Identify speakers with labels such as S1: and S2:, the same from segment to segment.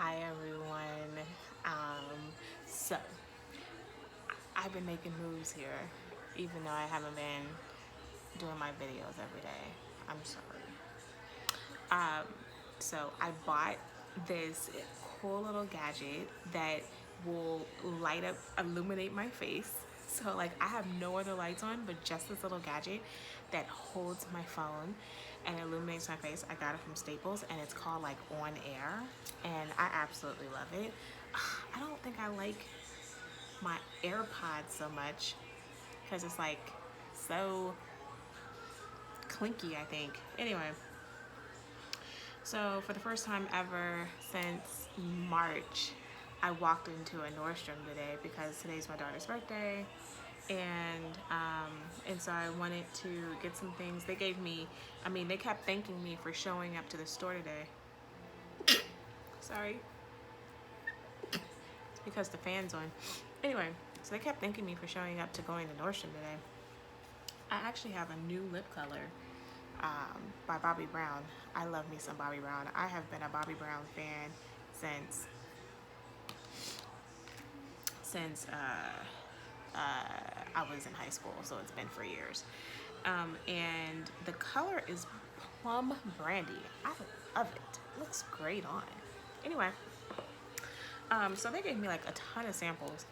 S1: Hi everyone. So I've been making moves here, even though I haven't been doing my videos every day. I'm sorry. Um, so I bought this cool little gadget that will light up, illuminate my face. So like I have no other lights on, but just this little gadget that holds my phone and illuminates my face. I got it from Staples, and it's called like On Air, and I absolutely love it. I don't think I like my AirPods so much because it's like so clinky, I think. Anyway, so for the first time ever since March, I walked into a Nordstrom today because today's my daughter's birthday, and and so I wanted to get some things. They gave me, they kept thanking me for showing up to the store today. Sorry, it's because the fan's on. Anyway, so they kept thanking me for showing up to going to Nordstrom today. I actually have a new lip color by Bobbi Brown. I love me some Bobbi Brown. I have been a Bobbi Brown fan since I was in high school, so it's been for years. And the color is plum brandy. I love it. It looks great on. Anyway, so they gave me like a ton of samples.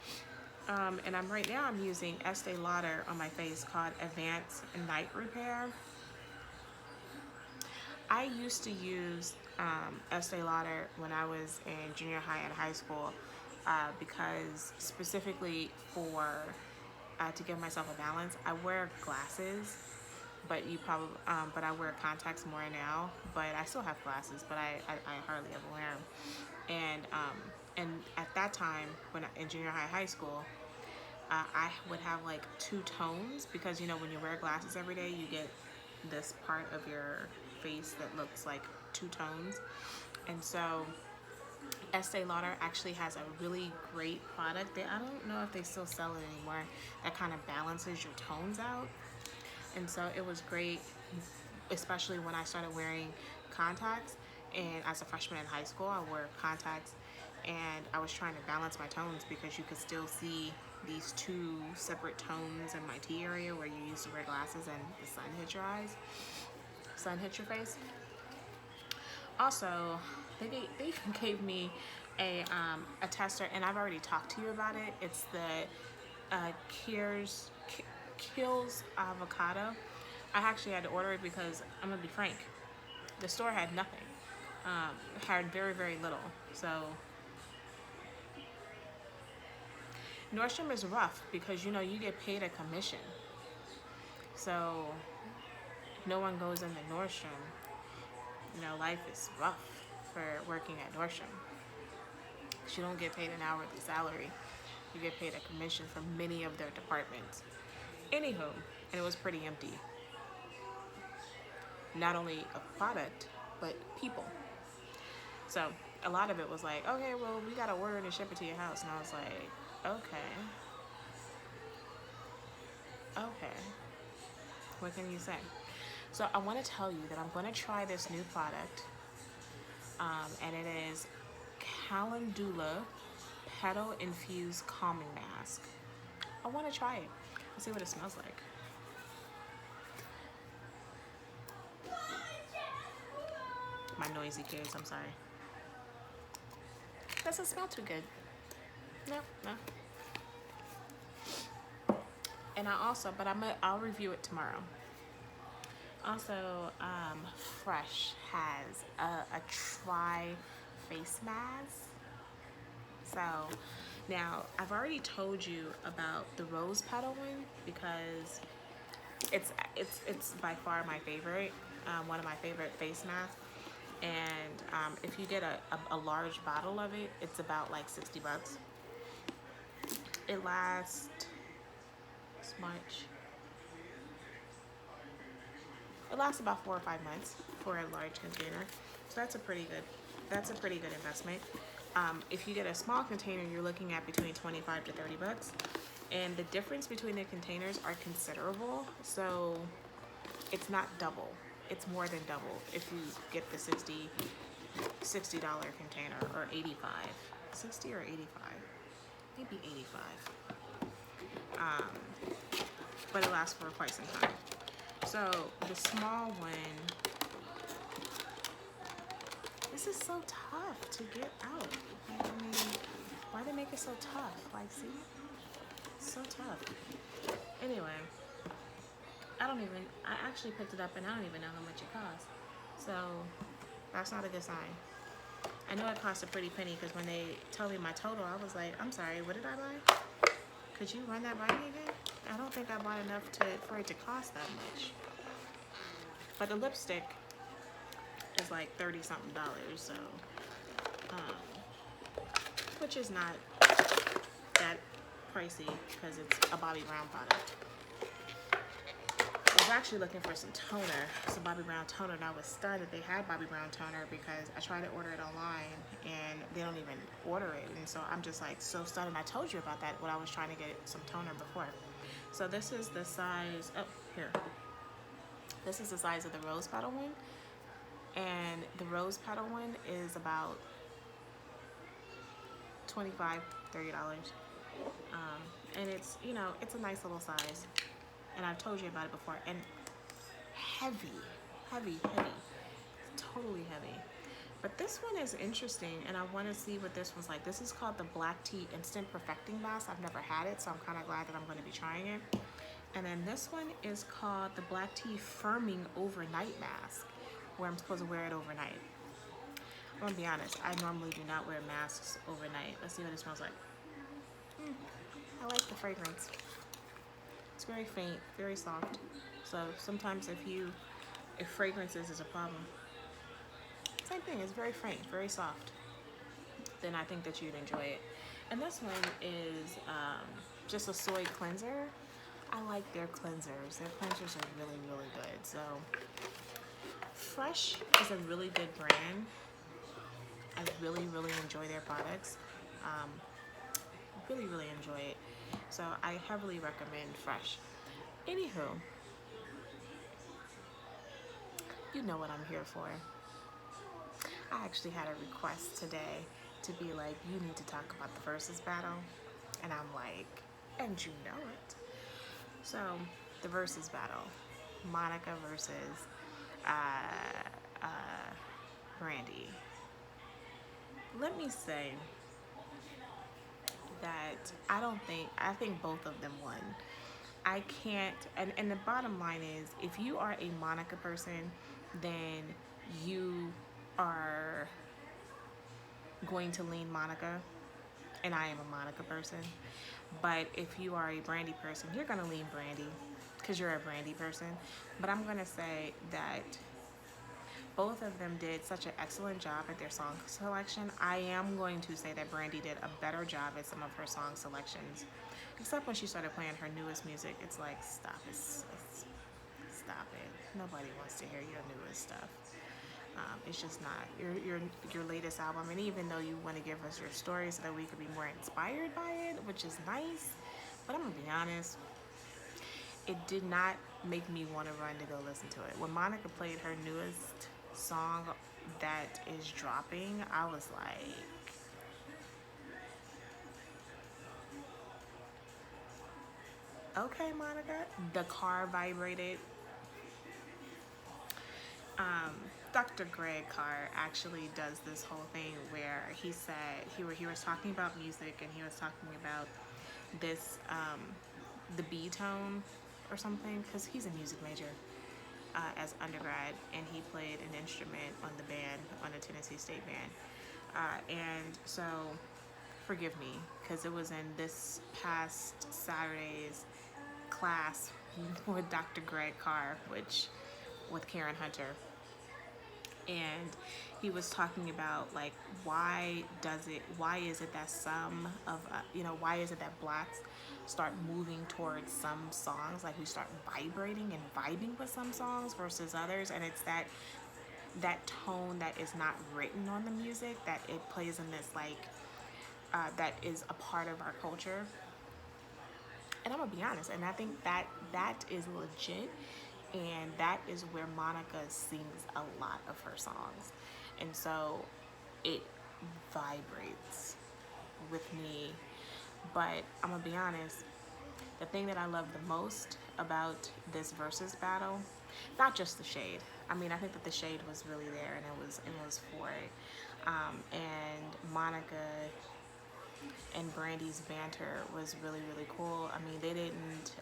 S1: And right now I'm using Estee Lauder on my face called Advanced Night Repair. I used to use Estee Lauder when I was in junior high and high school because specifically for to give myself a balance. I wear glasses, but but I wear contacts more now. But I still have glasses, but I hardly ever wear them. And at that time, in junior high, high school, I would have like two tones because when you wear glasses every day, you get this part of your face that looks like two tones. And so Estee Lauder actually has a really great product. I don't know if they still sell it anymore, that kind of balances your tones out. And so it was great, especially when I started wearing contacts. And as a freshman in high school, I wore contacts, and I was trying to balance my tones because you could still see these two separate tones in my T area where you used to wear glasses and the sun hit your eyes, sun hit your face. Also, they gave me a tester, and I've already talked to you about it. It's the Kills avocado. I actually had to order it because I'm gonna be frank, the store had nothing. Had very little. So Nordstrom is rough because you get paid a commission. So no one goes into Nordstrom. Life is rough for working at Nordstrom. You don't get paid an hourly salary. You get paid a commission for many of their departments. Anywho, and it was pretty empty. Not only of product, but people. So a lot of it was like, okay, well, we gotta order it and ship it to your house. And I was like, okay, what can you say? So I want to tell you that I'm going to try this new product, and it is Calendula Petal Infused Calming Mask. I want to try it. Let's see what it smells like. My noisy kids, I'm sorry. Doesn't smell too good. No. And I'll review it tomorrow. Also, Fresh has a Try face mask. So now I've already told you about the rose petal one because it's by far my favorite, one of my favorite face masks. And if you get a large bottle of it, it's about like $60. It lasts much. It lasts about 4 or 5 months for a large container, so that's a pretty good investment. If you get a small container, you're looking at between $25 to $30, and the difference between the containers are considerable. So it's not double; it's more than double if you get the $60 $60 container, or 85, 60 or 85, maybe 85. But it lasts for quite some time. So the small one, this is so tough to get out. Like, I mean, why they make it so tough? Like, see, it's so tough. Anyway, I actually picked it up and I don't even know how much it cost. So that's not a good sign. I know it cost a pretty penny because when they told me my total, I was like, I'm sorry, what did I buy? Could you run that by me again? I don't think I bought enough for it to cost that much. But the lipstick is like 30 something dollars, so which is not that pricey because it's a Bobbi Brown product. I was actually looking for some toner, some Bobbi Brown toner, and I was stunned that they had Bobbi Brown toner because I tried to order it online and they don't even order it, and so I'm just like so stunned. And I told you about that when I was trying to get some toner before. So this is the size, oh, here. This is the size of the rose petal one, and the rose petal one is about $25, $30. And it's, you know, it's a nice little size. And I've told you about it before. And heavy, heavy, heavy. Totally heavy. But this one is interesting, and I want to see what this one's like. This is called the Black Tea Instant Perfecting Mask. I've never had it, so I'm kind of glad that I'm going to be trying it. And then this one is called the Black Tea Firming Overnight Mask, where I'm supposed to wear it overnight. I'm going to be honest, I normally do not wear masks overnight. Let's see what it smells like. I like the fragrance. It's very faint, very soft. So sometimes if fragrances is a problem, same thing, it's very faint, very soft, then I think that you'd enjoy it. And this one is just a soy cleanser. I like their cleansers. Their cleansers are really, really good. So Fresh is a really good brand. I really, really enjoy their products. Really, really enjoy it. So I heavily recommend Fresh. Anywho, you know what I'm here for. I actually had a request today to be like, you need to talk about the versus battle. And I'm like, and you know it. So the versus battle, Monica versus Brandy. Let me say that I think both of them won. I can't, and the bottom line is, if you are a Monica person, then you are going to lean Monica, and I am a Monica person. But if you are a Brandy person, you're going to lean Brandy because you're a Brandy person. But I'm going to say that both of them did such an excellent job at their song selection. I am going to say that Brandy did a better job at some of her song selections. Except when she started playing her newest music. It's like, stop it. Stop it. Nobody wants to hear your newest stuff. It's just not your latest album. And even though you want to give us your story so that we could be more inspired by it, which is nice, but I'm gonna be honest, it did not make me want to run to go listen to it. When Monica played her newest song that is dropping, I was like, okay, Monica. The car vibrated. Dr. Greg Carr actually does this whole thing where he said he was talking about music, and he was talking about this the B tone or something, because he's a music major as undergrad, and he played an instrument on the band, on the Tennessee State Band, and so forgive me because it was in this past Saturday's class with Dr. Greg Carr, with Karen Hunter. And he was talking about like why is it that some of why is it that blacks start moving towards some songs, like we start vibrating and vibing with some songs versus others, and it's that tone that is not written on the music, that it plays in this like that is a part of our culture. And I'm gonna be honest, and I think that is legit. And that is where Monica sings a lot of her songs. And so it vibrates with me. But I'm gonna be honest, the thing that I love the most about this versus battle, not just the shade. I mean, I think that the shade was really there, and it was for it. And Monica and Brandy's banter was really really cool. I mean, they didn't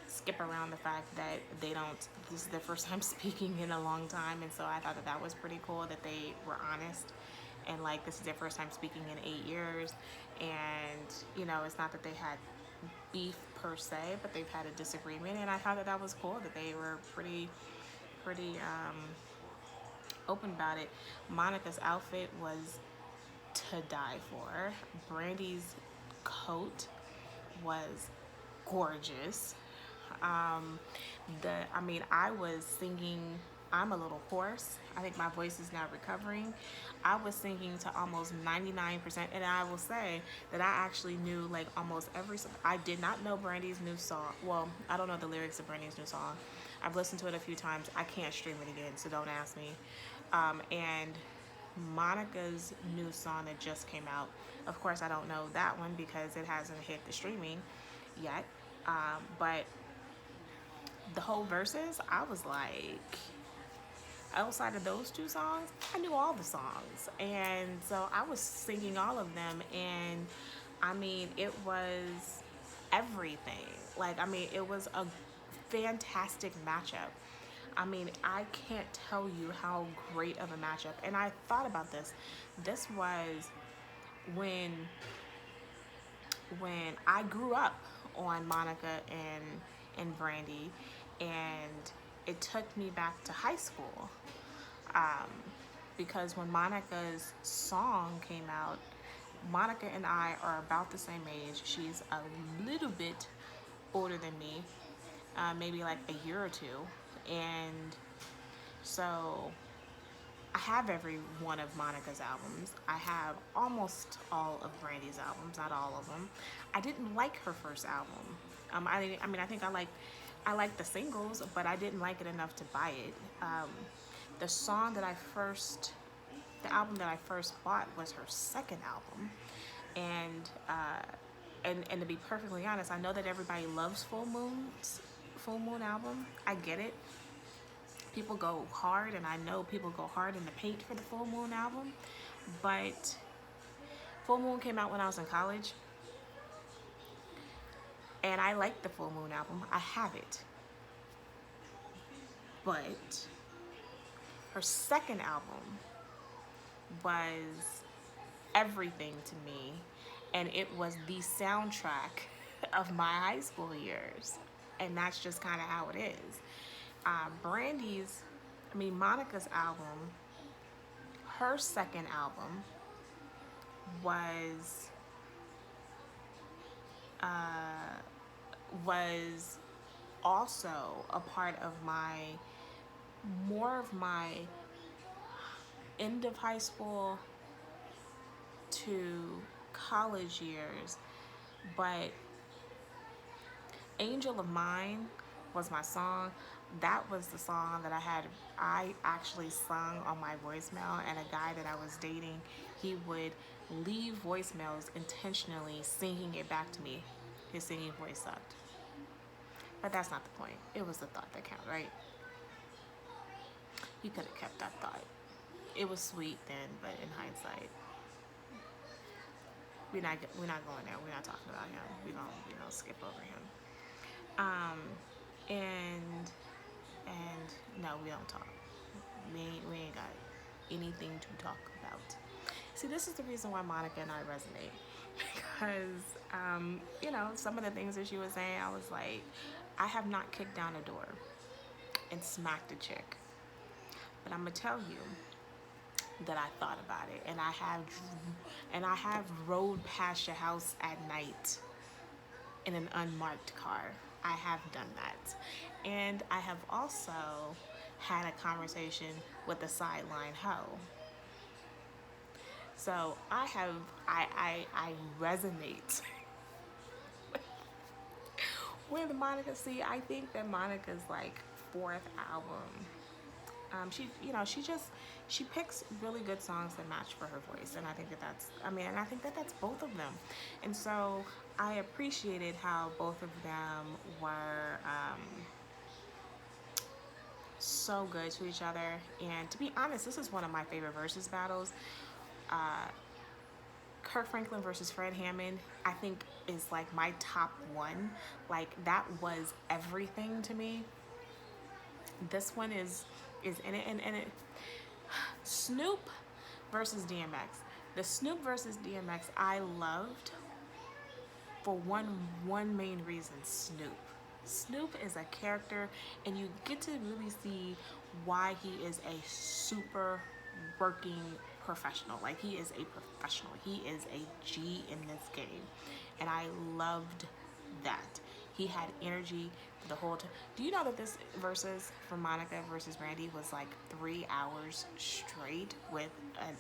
S1: skip around the fact that they don't. This is their first time speaking in a long time, and so I thought that that was pretty cool that they were honest. And like, this is their first time speaking in 8 years, and it's not that they had beef per se, but they've had a disagreement, and I thought that that was cool that they were pretty open about it. Monica's outfit was to die for. Brandy's coat was gorgeous. Um, I mean, I was singing. I'm a little hoarse. I think my voice is now recovering. I was singing to almost 99%, and I will say that I actually knew like almost every song. I did not know Brandy's new song. Well, I don't know the lyrics of Brandy's new song. I've listened to it a few times. I can't stream it again, so don't ask me. And Monica's new song that just came out. Of course, I don't know that one because it hasn't hit the streaming yet. But the whole verses, I was like, outside of those two songs, I knew all the songs. And so I was singing all of them. And I mean, it was everything. Like, I mean, it was a fantastic matchup. I mean, I can't tell you how great of a matchup. And I thought about this. This was when when I grew up on Monica and Brandy, and it took me back to high school, um, because when Monica's song came out, Monica and I are about the same age. She's a little bit older than me, maybe like a year or two, and so I have every one of Monica's albums. I have almost all of Brandy's albums, not all of them. I didn't like her first album. I mean, I think I like the singles, but I didn't like it enough to buy it. The song that I first, the album that I first bought was her second album, and and to be perfectly honest, I know that everybody loves Full Moon album. I get it. People go hard, and I know people go hard in the paint for the Full Moon album, but Full Moon came out when I was in college, and I like the Full Moon album. I have it, but her second album was everything to me, and it was the soundtrack of my high school years, and that's just kind of how it is. Monica's album, her second album was was also a part of more of my end of high school to college years, but Angel of Mine was my song. That was the song that I actually sung on my voicemail, and a guy that I was dating, he would leave voicemails intentionally singing it back to me. His singing voice sucked. But that's not the point. It was the thought that counted, right? He could have kept that thought. It was sweet then, but in hindsight, we're not going there. We're not talking about him. We're gonna skip over him. Um, and no, we don't talk. We ain't got anything to talk about. See, this is the reason why Monica and I resonate, because some of the things that she was saying, I was like, I have not kicked down a door and smacked a chick, but I'm gonna tell you that I thought about it, and I have rode past your house at night in an unmarked car. I have done that. And I have also had a conversation with a sideline hoe. So I resonate with Monica. See, I think that Monica's like fourth album She picks really good songs that match for her voice, and I think that and I think that that's both of them, and so I appreciated how both of them were so good to each other. And to be honest, this is one of my favorite versus battles. Uh, Kirk Franklin versus Fred Hammond, I think is like my top one. Like that was everything to me. This one is in it, and it Snoop versus DMX. The Snoop versus DMX I loved for one main reason. Snoop is a character, and you get to really see why he is a super working professional. Like he is a professional. He is a G in this game, and I loved that. He had energy the whole time. Do you know that this versus for Monica versus Brandy was like 3 hours straight with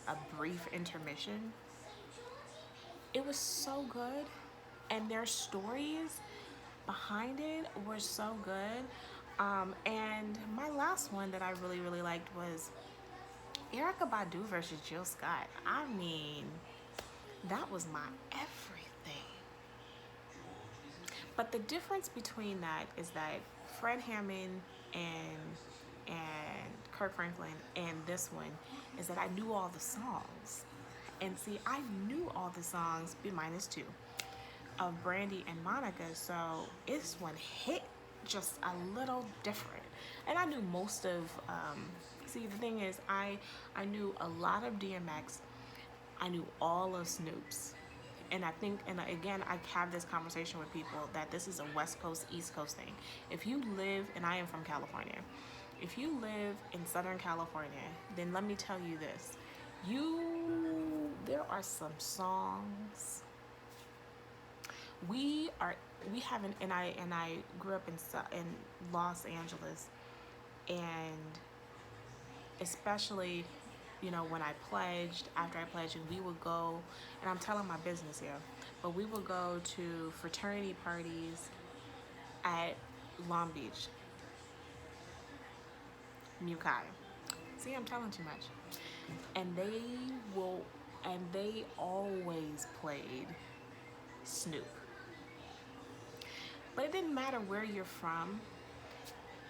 S1: a brief intermission? It was so good, and their stories behind it were so good. And my last one that I really, really liked was Erica Badu versus Jill Scott. I mean, that was my everything. But the difference between that is that Fred Hammond and Kirk Franklin and this one is that I knew all the songs. And see, I knew all the songs, B minus two, of Brandy and Monica, so this one hit just a little different. And I knew most of, see, the thing is, I knew a lot of DMX, I knew all of Snoop's. And I think, and again, I have this conversation with people that this is a West Coast, East Coast thing. If you live, and I am from California, if you live in Southern California, then let me tell you this. There are some songs we haven't, and I grew up in Los Angeles, and especially, when I pledged, after I pledged, and we would go, and I'm telling my business here, but we would go to fraternity parties at Long Beach, Mukai. See, I'm telling too much. And they always played Snoop. But it didn't matter where you're from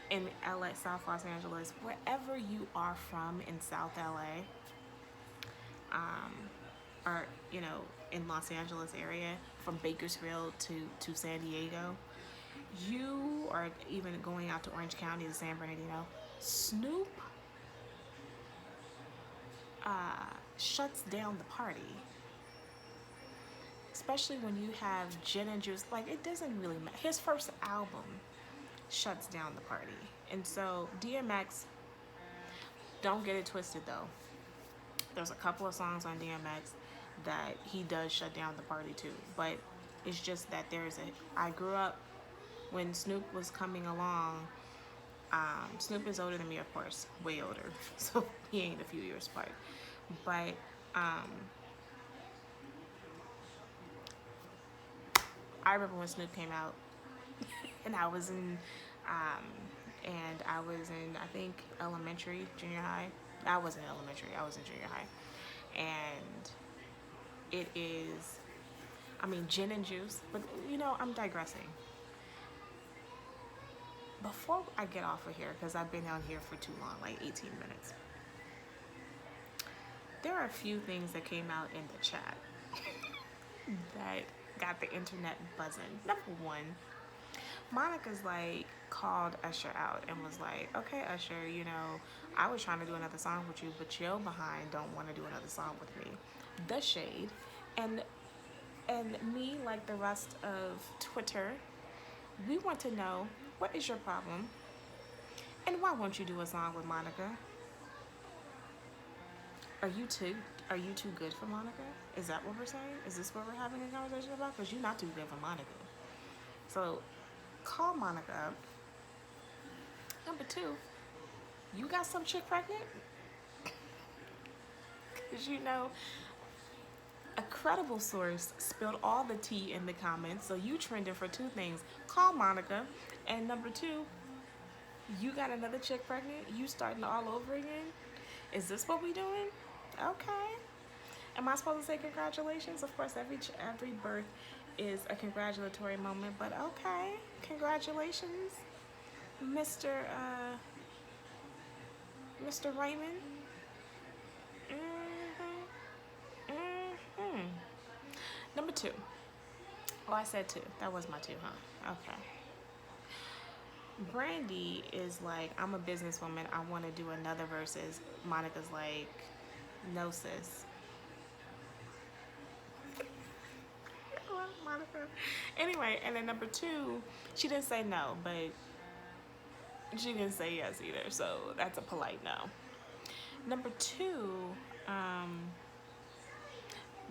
S1: in LA, South Los Angeles, wherever you are from in South LA, or in Los Angeles area, from Bakersfield to San Diego, you are even going out to Orange County to San Bernardino, Snoop shuts down the party. Especially when you have gin and juice, like it doesn't really matter. His first album shuts down the party. And so DMX, don't get it twisted though. There's a couple of songs on DMX that he does shut down the party too. But it's just that I grew up when Snoop was coming along. Snoop is older than me, of course, way older. So he ain't a few years apart. But I remember when Snoop came out, and I was in, I think, elementary, junior high. I wasn't elementary, I was in junior high. And it is, gin and juice, but I'm digressing. Before I get off of here, because I've been on here for too long, like 18 minutes, there are a few things that came out in the chat that got the internet buzzing. Number one, Monica's called Usher out and was like, okay, Usher, I was trying to do another song with you, but your behind don't want to do another song with me. The shade. And me, like the rest of Twitter, we want to know, what is your problem? And why won't you do a song with Monica? Are you too good for Monica? Is that what we're saying? Is this what we're having a conversation about? Because you're not too good for Monica. So call Monica up. Number two, you got some chick pregnant? Because a credible source spilled all the tea in the comments, so you trended for two things. Call Monica, and number two, You got another chick pregnant? You starting all over again? Is this what we doing? Okay. Am I supposed to say congratulations? Of course, every birth is a congratulatory moment, but okay. Congratulations, Mr. Raymond. Mm-hmm. Mm-hmm. Number two. Oh, I said two. That was my two, huh? Okay. Brandy is like, I'm a businesswoman. I want to do another versus. Monica's like, no, sis. I love Monica. Anyway, and then number two, she didn't say no, but she didn't say yes either. So that's a polite no. Number two, um,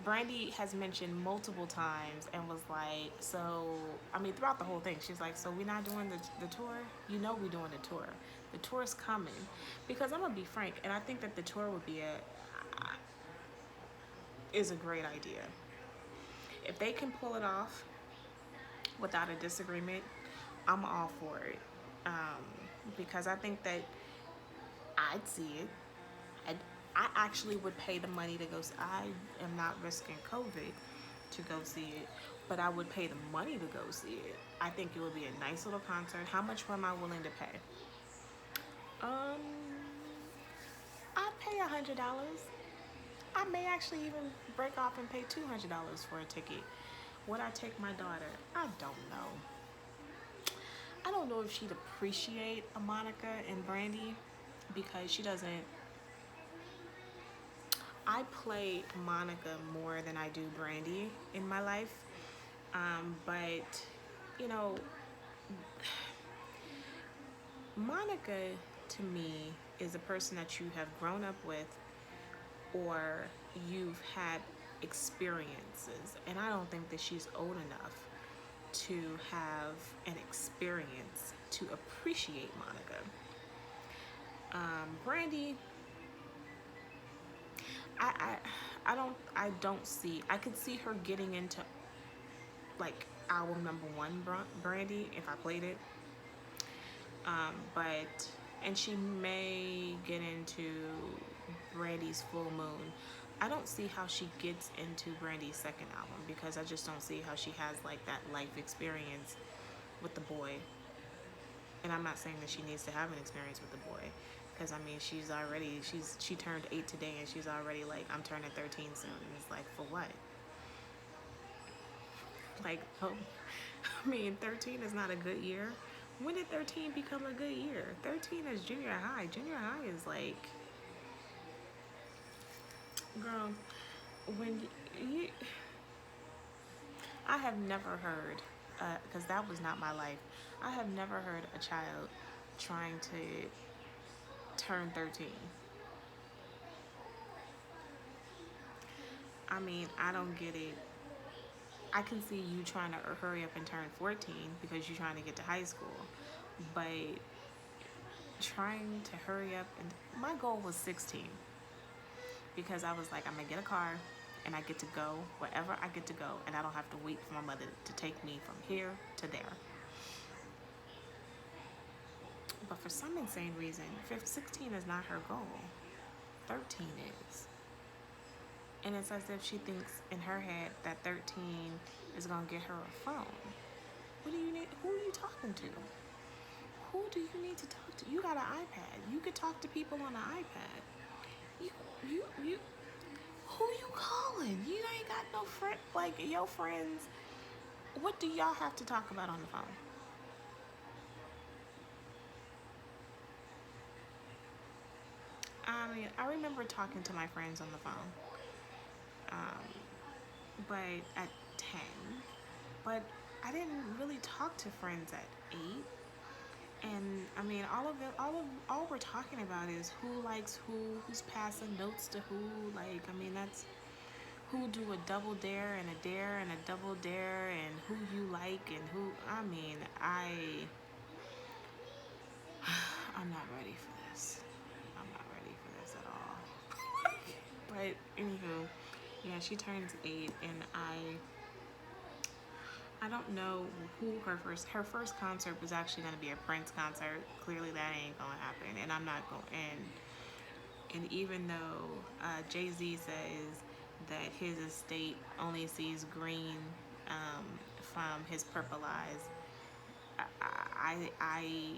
S1: Brandy has mentioned multiple times and was like, so, I mean, throughout the whole thing, she's like, so we're not doing the tour? You know we're doing the tour. The tour's coming. Because I'm going to be frank, and I think that the tour would be is a great idea. If they can pull it off without a disagreement, I'm all for it. Um, because I think that I'd see it. I, I actually would pay the money to go. I am not risking COVID to go see it, but I would pay the money to go see it. I think it would be a nice little concert. How much am I willing to pay? Um, I'd pay $100. I may actually even break off and pay $200 for a ticket. Would I take my daughter? I don't know. I don't know if she'd appreciate a Monica and Brandy because she doesn't. I play Monica more than I do Brandy in my life. But, you know, Monica to me is a person that you have grown up with or you've had experiences. And I don't think that she's old enough to have an experience to appreciate Monica. Brandy, I, I don't see. I could see her getting into like album number one Brandy if I played it. But and she may get into Brandy's Full Moon. I don't see how she gets into Brandy's second album because I just don't see how she has like that life experience with the boy. And I'm not saying that she needs to have an experience with the boy because I mean she turned 8 today and she's already like I'm turning 13 soon and it's like for what? Like oh, I mean 13 is not a good year. When did 13 become a good year? 13 is junior high. Junior high is like, girl, when you I have never heard, because that was not my life, I have never heard a child trying to turn 13. I mean, I don't get it. I can see you trying to hurry up and turn 14 because you're trying to get to high school. But trying to hurry up, and my goal was 16 because I was like, I'm gonna get a car and I get to go wherever I get to go and I don't have to wait for my mother to take me from here to there. But for some insane reason, 16 is not her goal. 13 is. And it's as if she thinks in her head that 13 is gonna get her a phone. What do you need? Who are you talking to? Who do you need to talk to? You got an iPad. You could talk to people on an iPad. You. Who you calling? You ain't got no friend. Like your friends. What do y'all have to talk about on the phone? I mean, I remember talking to my friends on the phone. But at 10. But I didn't really talk to friends at 8. And I mean, all we're talking about is who likes who, who's passing notes to who. Like, I mean, that's who do a double dare and a double dare and who you like and who. I mean, I'm not ready for this. I'm not ready for this at all. But anywho, yeah, she turns 8, and I I don't know who her first concert was actually going to be a Prince concert. Clearly, that ain't going to happen, and I'm not going. And even though Jay-Z says that his estate only sees green from his purple eyes, I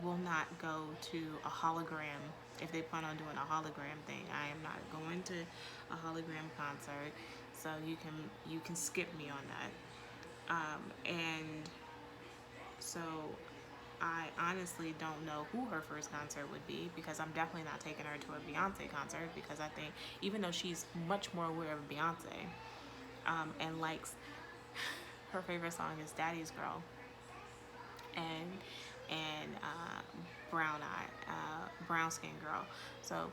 S1: will not go to a hologram if they plan on doing a hologram thing. I am not going to a hologram concert, so you can skip me on that. And so I honestly don't know who her first concert would be, because I'm definitely not taking her to a Beyonce concert, because I think even though she's much more aware of Beyonce and likes, her favorite song is Daddy's Girl and brown skin girl. So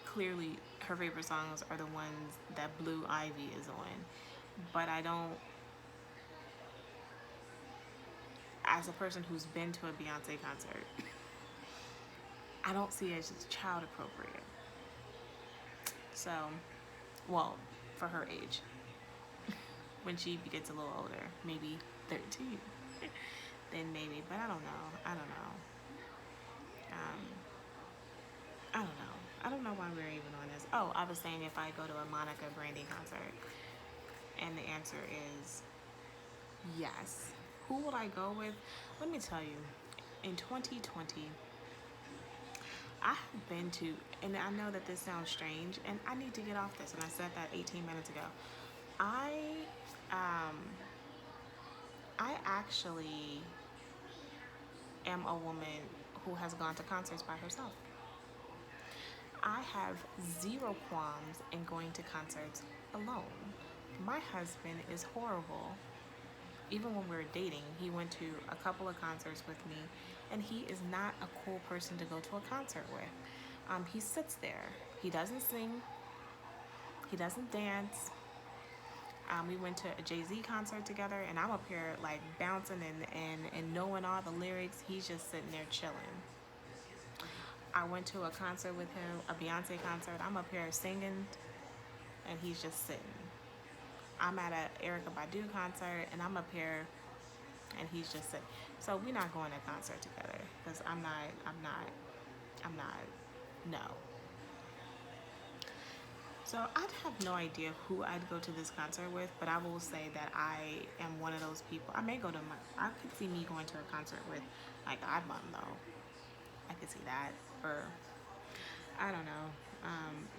S1: clearly her favorite songs are the ones that Blue Ivy is on. But I don't, as a person who's been to a Beyonce concert, I don't see it as child appropriate. So, well, for her age, when she gets a little older, maybe 13, then maybe. But I don't know. I don't know. Um, I don't know. I don't know why we're even on this. Oh, I was saying if I go to a Monica Brandy concert, and the answer is yes. Who would I go with? Let me tell you, in 2020, I have been to, and I know that this sounds strange, and I need to get off this, and I said that 18 minutes ago. I, um, I actually am a woman who has gone to concerts by herself. I have zero qualms in going to concerts alone. My husband is horrible. Even when we were dating, he went to a couple of concerts with me, and he is not a cool person to go to a concert with. He sits there. He doesn't sing. He doesn't dance. We went to a Jay-Z concert together, and I'm up here like bouncing and knowing all the lyrics. He's just sitting there chilling. I went to a concert with him, a Beyonce concert. I'm up here singing, and he's just sitting. I'm at a Erykah Badu concert, and I'm up here, and he's just sitting. So we're not going to a concert together, because I'm not, no. So I'd have no idea who I'd go to this concert with, but I will say that I am one of those people. I could see me going to a concert with like Godmom though. I could see that, or I don't know.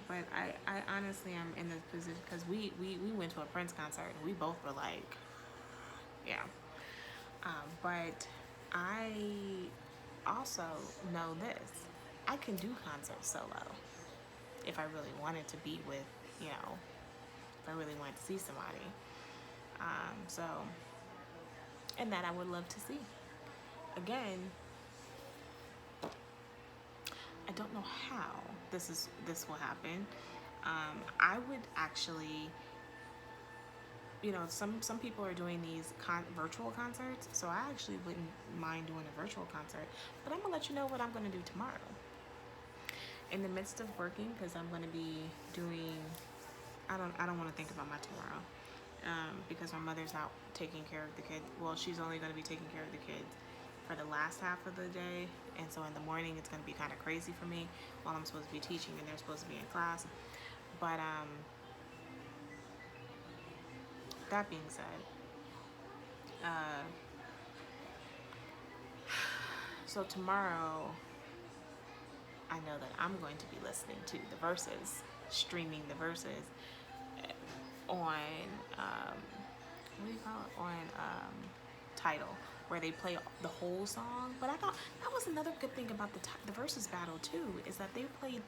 S1: But I honestly am in this position because we went to a Prince concert and we both were like, yeah. But I also know this. I can do concerts solo if I really wanted to be with, if I really wanted to see somebody. So, and that I would love to see. Again, I don't know how this will happen. I would actually, some people are doing these virtual concerts, so I actually wouldn't mind doing a virtual concert. But I'm gonna let you know what I'm gonna do tomorrow. In the midst of working, because I'm gonna be doing, I don't want to think about my tomorrow, because my mother's not taking care of the kids. Well, she's only gonna be taking care of the kids for the last half of the day, and so in the morning it's going to be kind of crazy for me while I'm supposed to be teaching and they're supposed to be in class. But that being said, so tomorrow I know that I'm going to be listening to the verses, streaming the verses on what do you call it, on Tidal, where they play the whole song. But I thought that was another good thing about the versus battle too, is that they played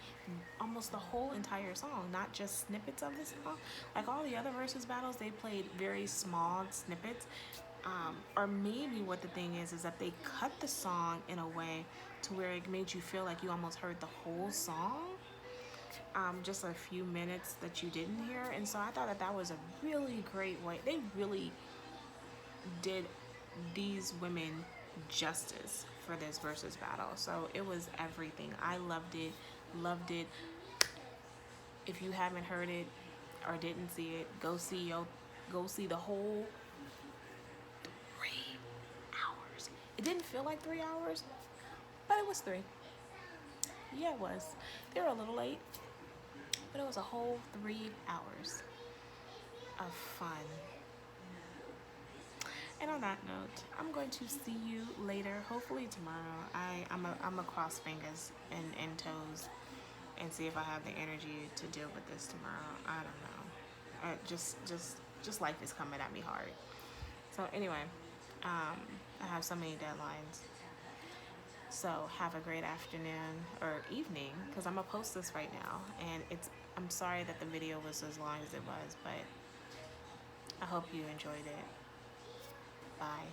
S1: almost the whole entire song, not just snippets of the song. Like all the other versus battles, they played very small snippets. Or maybe what the thing is that they cut the song in a way to where it made you feel like you almost heard the whole song. Just a few minutes that you didn't hear. And so I thought that was a really great way. They really did these women justice for this versus battle. So it was everything. I loved it. If you haven't heard it or didn't see it, go see the whole It didn't feel like 3 hours, but it was three. Yeah, it was. They were a little late, but it was a whole 3 hours of fun. And on that note, I'm going to see you later, hopefully tomorrow. I'm a cross fingers and toes and see if I have the energy to deal with this tomorrow. I don't know. Just life is coming at me hard. So anyway, I have so many deadlines. So have a great afternoon or evening, because I'm gonna post this right now, and I'm sorry that the video was as long as it was, but I hope you enjoyed it. Bye.